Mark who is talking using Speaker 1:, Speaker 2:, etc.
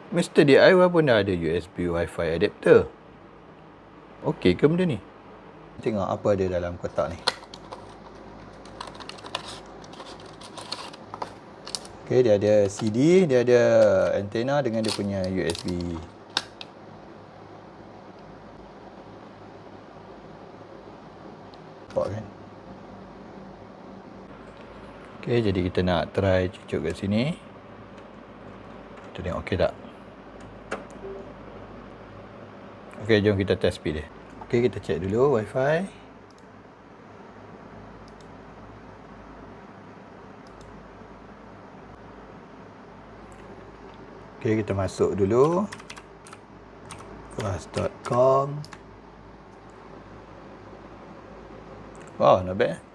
Speaker 1: Mr. DIY pun dah ada USB Wifi Adapter. Okey ke benda ni? Tengok apa ada dalam kotak ni. Okey, dia ada CD, dia ada antena dengan dia punya USB. Nampak kan? Okey, jadi kita nak try cucuk kat sini. Kita tengok okey tak? Okey, jom kita test speed dia. Okey, kita check dulu Wi-Fi. Okey, kita masuk dulu. Fast.com. Wow, not bad.